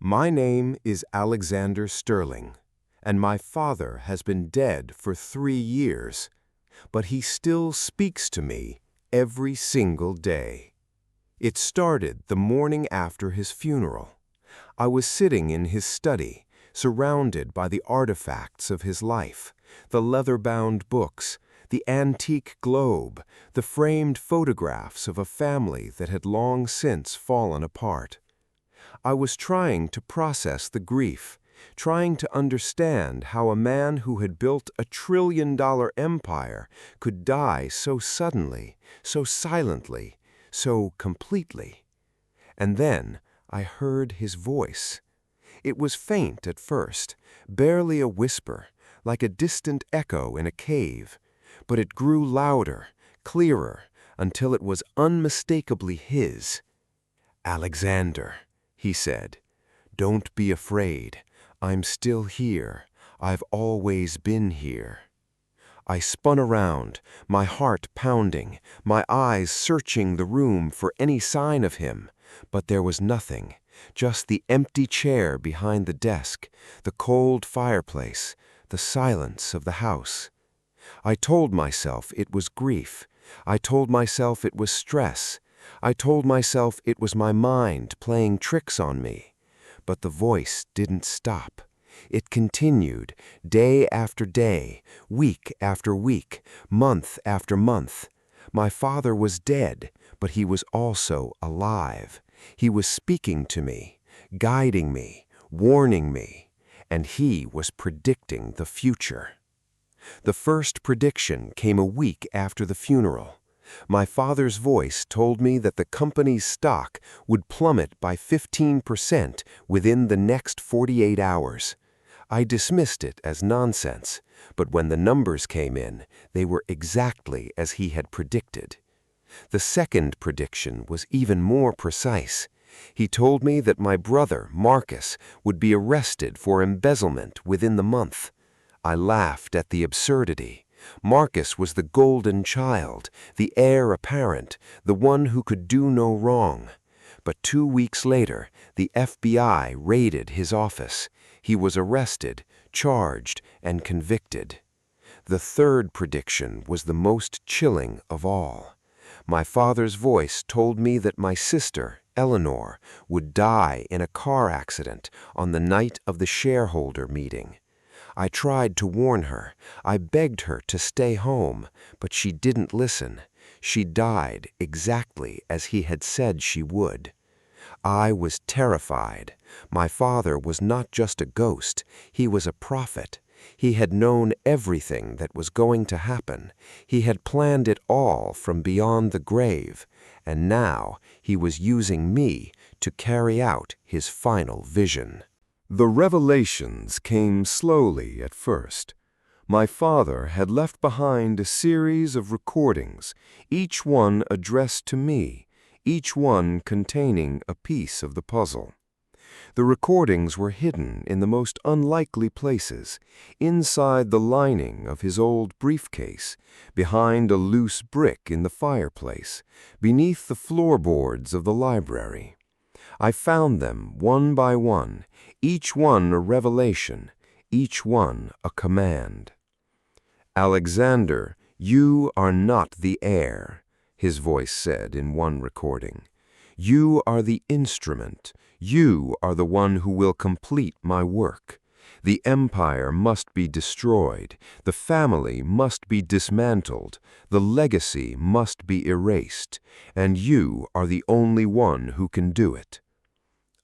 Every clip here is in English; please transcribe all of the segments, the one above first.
My name is Alexander Sterling, and my father has been dead for 3 years, but he still speaks to me every single day. It started the morning after his funeral. I was sitting in his study, surrounded by the artifacts of his life, the leather-bound books, the antique globe, the framed photographs of a family that had long since fallen apart. I was trying to process the grief, trying to understand how a man who had built a trillion-dollar empire could die so suddenly, so silently, so completely. And then I heard his voice. It was faint at first, barely a whisper, like a distant echo in a cave, but it grew louder, clearer, until it was unmistakably his. "Alexander," he said, "don't be afraid. I'm still here. I've always been here." I spun around, my heart pounding, my eyes searching the room for any sign of him, but there was nothing, just the empty chair behind the desk, the cold fireplace, the silence of the house. I told myself it was grief. I told myself it was stress. I told myself it was my mind playing tricks on me. But the voice didn't stop. It continued, day after day, week after week, month after month. My father was dead, but he was also alive. He was speaking to me, guiding me, warning me, and he was predicting the future. The first prediction came a week after the funeral. My father's voice told me that the company's stock would plummet by 15% within the next 48 hours. I dismissed it as nonsense, but when the numbers came in, they were exactly as he had predicted. The second prediction was even more precise. He told me that my brother, Marcus, would be arrested for embezzlement within the month. I laughed at the absurdity. Marcus was the golden child, the heir apparent, the one who could do no wrong. But 2 weeks later, the FBI raided his office. He was arrested, charged, and convicted. The third prediction was the most chilling of all. My father's voice told me that my sister, Eleanor, would die in a car accident on the night of the shareholder meeting. I tried to warn her. I begged her to stay home, but she didn't listen. She died exactly as he had said she would. I was terrified. My father was not just a ghost. He was a prophet. He had known everything that was going to happen. He had planned it all from beyond the grave, and now he was using me to carry out his final vision. The revelations came slowly at first. My father had left behind a series of recordings, each one addressed to me, each one containing a piece of the puzzle. The recordings were hidden in the most unlikely places, inside the lining of his old briefcase, behind a loose brick in the fireplace, beneath the floorboards of the library. I found them one by one, each one a revelation, each one a command. "Alexander, you are not the heir," his voice said in one recording. "You are the instrument. You are the one who will complete my work. The empire must be destroyed. The family must be dismantled. The legacy must be erased. And you are the only one who can do it."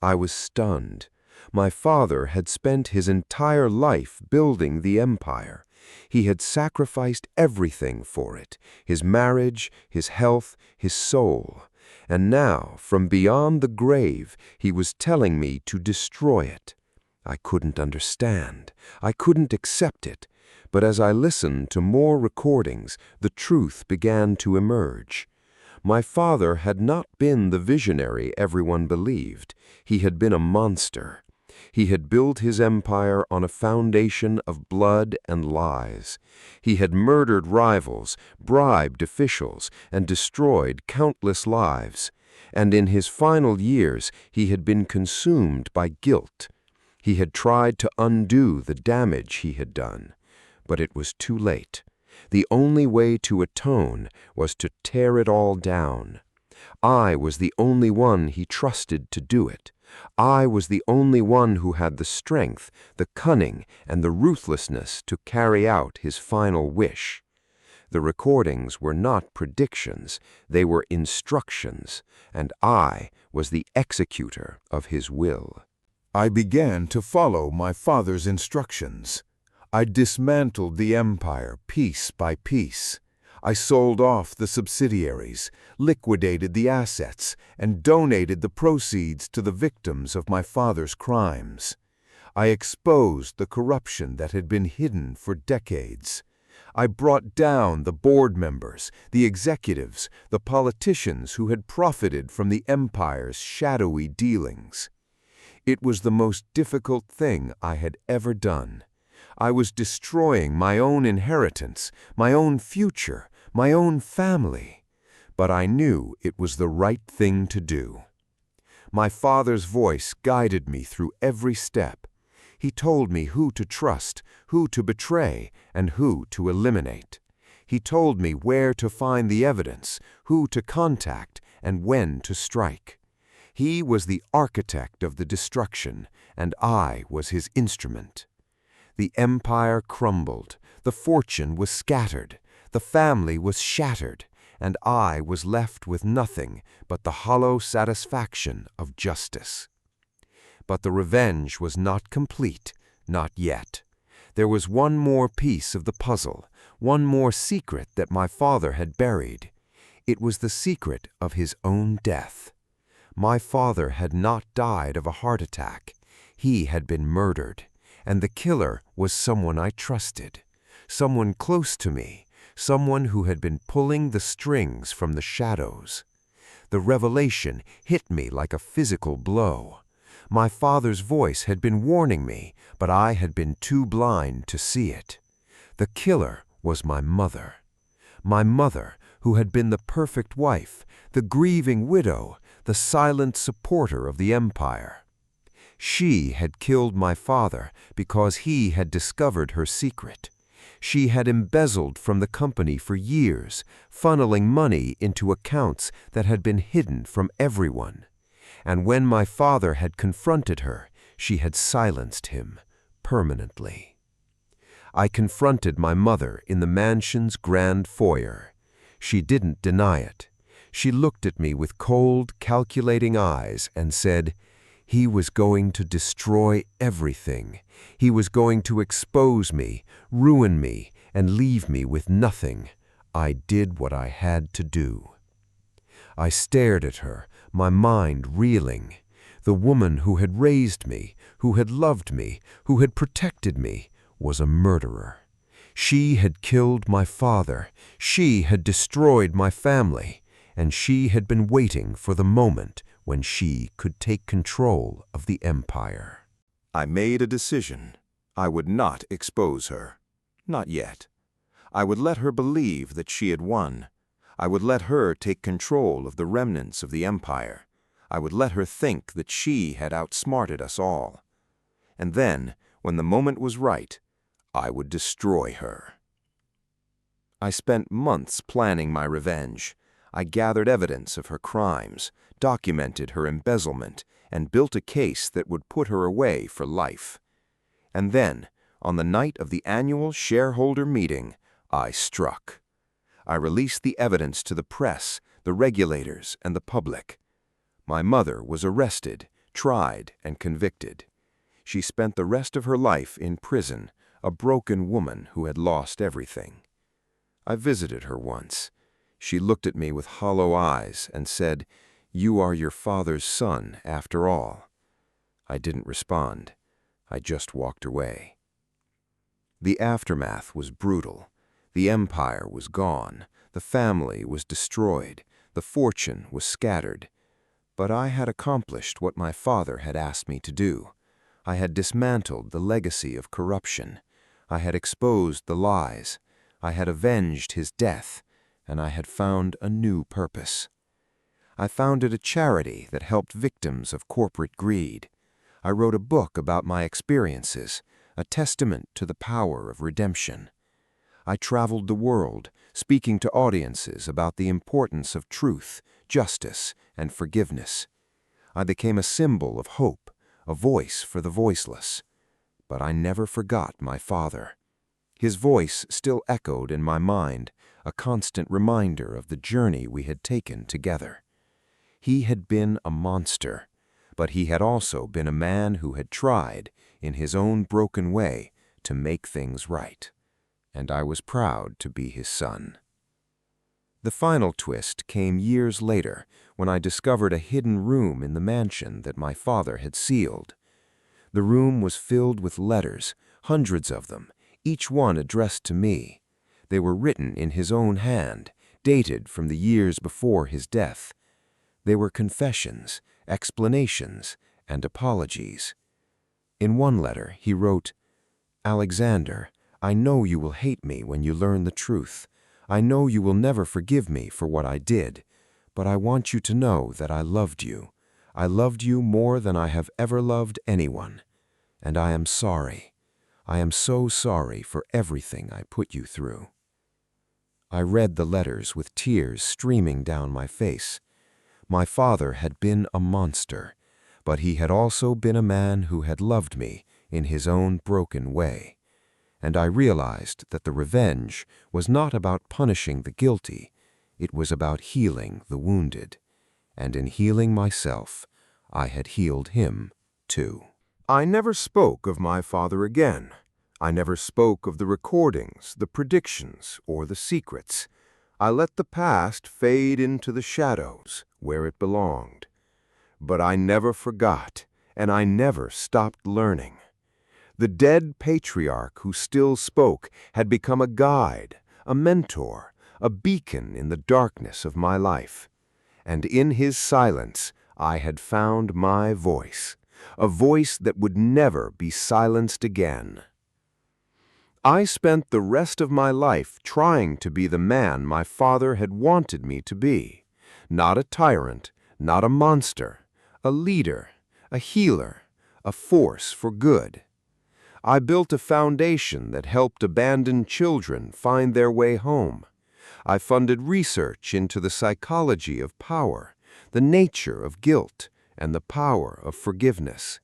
I was stunned. My father had spent his entire life building the empire. He had sacrificed everything for it, his marriage, his health, his soul. And now, from beyond the grave, he was telling me to destroy it. I couldn't understand. I couldn't accept it. But as I listened to more recordings, the truth began to emerge. My father had not been the visionary everyone believed. He had been a monster. He had built his empire on a foundation of blood and lies. He had murdered rivals, bribed officials, and destroyed countless lives. And in his final years, he had been consumed by guilt. He had tried to undo the damage he had done, but it was too late. The only way to atone was to tear it all down. I was the only one he trusted to do it. I was the only one who had the strength, the cunning, and the ruthlessness to carry out his final wish. The recordings were not predictions, they were instructions, and I was the executor of his will. I began to follow my father's instructions. I dismantled the empire piece by piece. I sold off the subsidiaries, liquidated the assets, and donated the proceeds to the victims of my father's crimes. I exposed the corruption that had been hidden for decades. I brought down the board members, the executives, the politicians who had profited from the empire's shadowy dealings. It was the most difficult thing I had ever done. I was destroying my own inheritance, my own future, my own family. But I knew it was the right thing to do. My father's voice guided me through every step. He told me who to trust, who to betray, and who to eliminate. He told me where to find the evidence, who to contact, and when to strike. He was the architect of the destruction, and I was his instrument. The empire crumbled, the fortune was scattered, the family was shattered, and I was left with nothing but the hollow satisfaction of justice. But the revenge was not complete, not yet. There was one more piece of the puzzle, one more secret that my father had buried. It was the secret of his own death. My father had not died of a heart attack. He had been murdered, and the killer was someone I trusted, someone close to me, someone who had been pulling the strings from the shadows. The revelation hit me like a physical blow. My father's voice had been warning me, but I had been too blind to see it. The killer was my mother. My mother, who had been the perfect wife, the grieving widow, the silent supporter of the empire. She had killed my father because he had discovered her secret. She had embezzled from the company for years, funneling money into accounts that had been hidden from everyone. And when my father had confronted her, she had silenced him permanently. I confronted my mother in the mansion's grand foyer. She didn't deny it. She looked at me with cold, calculating eyes and said, "He was going to destroy everything. He was going to expose me, ruin me, and leave me with nothing. I did what I had to do." I stared at her, my mind reeling. The woman who had raised me, who had loved me, who had protected me, was a murderer. She had killed my father. She had destroyed my family. And she had been waiting for the moment when she could take control of the empire. I made a decision. I would not expose her. Not yet. I would let her believe that she had won. I would let her take control of the remnants of the empire. I would let her think that she had outsmarted us all. And then, when the moment was right, I would destroy her. I spent months planning my revenge. I gathered evidence of her crimes, documented her embezzlement, and built a case that would put her away for life. And then, on the night of the annual shareholder meeting, I struck. I released the evidence to the press, the regulators, and the public. My mother was arrested, tried, and convicted. She spent the rest of her life in prison, a broken woman who had lost everything. I visited her once. She looked at me with hollow eyes and said, "You are your father's son, after all." I didn't respond. I just walked away. The aftermath was brutal. The empire was gone. The family was destroyed. The fortune was scattered. But I had accomplished what my father had asked me to do. I had dismantled the legacy of corruption. I had exposed the lies. I had avenged his death. And I had found a new purpose. I founded a charity that helped victims of corporate greed. I wrote a book about my experiences, a testament to the power of redemption. I traveled the world, speaking to audiences about the importance of truth, justice, and forgiveness. I became a symbol of hope, a voice for the voiceless. But I never forgot my father. His voice still echoed in my mind, a constant reminder of the journey we had taken together. He had been a monster, but he had also been a man who had tried, in his own broken way, to make things right. And I was proud to be his son. The final twist came years later when I discovered a hidden room in the mansion that my father had sealed. The room was filled with letters, hundreds of them, each one addressed to me. They were written in his own hand, dated from the years before his death. They were confessions, explanations, and apologies. In one letter, he wrote, "Alexander, I know you will hate me when you learn the truth. I know you will never forgive me for what I did, but I want you to know that I loved you. I loved you more than I have ever loved anyone. And I am sorry. I am so sorry for everything I put you through." I read the letters with tears streaming down my face. My father had been a monster, but he had also been a man who had loved me in his own broken way. And I realized that the revenge was not about punishing the guilty, it was about healing the wounded. And in healing myself, I had healed him too. I never spoke of my father again. I never spoke of the recordings, the predictions, or the secrets. I let the past fade into the shadows where it belonged. But I never forgot, and I never stopped learning. The dead patriarch who still spoke had become a guide, a mentor, a beacon in the darkness of my life. And in his silence, I had found my voice, a voice that would never be silenced again. I spent the rest of my life trying to be the man my father had wanted me to be. Not a tyrant, not a monster, a leader, a healer, a force for good. I built a foundation that helped abandoned children find their way home. I funded research into the psychology of power, the nature of guilt, and the power of forgiveness.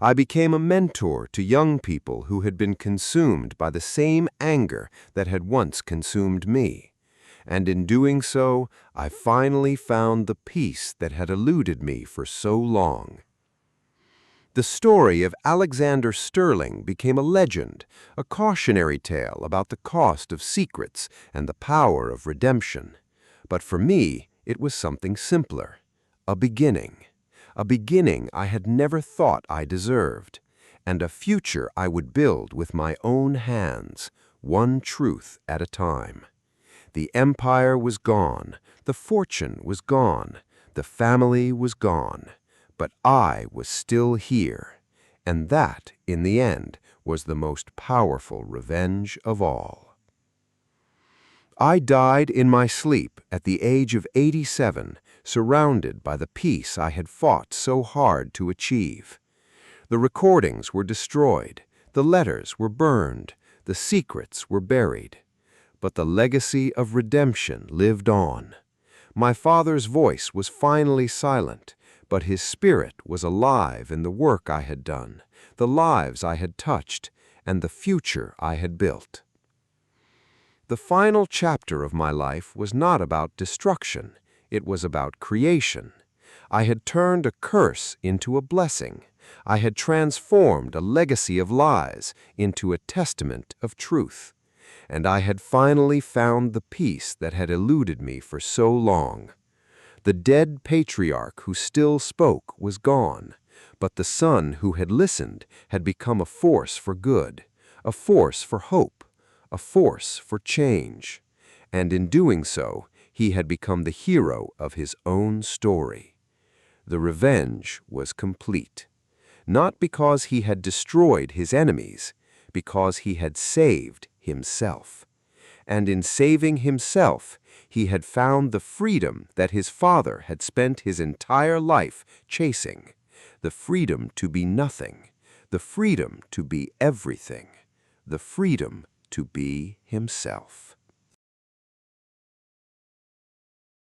I became a mentor to young people who had been consumed by the same anger that had once consumed me. And in doing so, I finally found the peace that had eluded me for so long. The story of Alexander Sterling became a legend, a cautionary tale about the cost of secrets and the power of redemption. But for me, it was something simpler, a beginning I had never thought I deserved, and a future I would build with my own hands, one truth at a time. The empire was gone, the fortune was gone, the family was gone. But I was still here, and that, in the end, was the most powerful revenge of all. I died in my sleep at the age of 87, surrounded by the peace I had fought so hard to achieve. The recordings were destroyed, the letters were burned, the secrets were buried. But the legacy of redemption lived on. My father's voice was finally silent, but his spirit was alive in the work I had done, the lives I had touched, and the future I had built. The final chapter of my life was not about destruction, it was about creation. I had turned a curse into a blessing. I had transformed a legacy of lies into a testament of truth. And I had finally found the peace that had eluded me for so long. The dead patriarch who still spoke was gone, but the son who had listened had become a force for good, a force for hope, a force for change. And in doing so, he had become the hero of his own story. The revenge was complete, not because he had destroyed his enemies, because he had saved himself. and in saving himself, he had found the freedom that his father had spent his entire life chasing, the freedom to be nothing, the freedom to be everything, the freedom to be himself.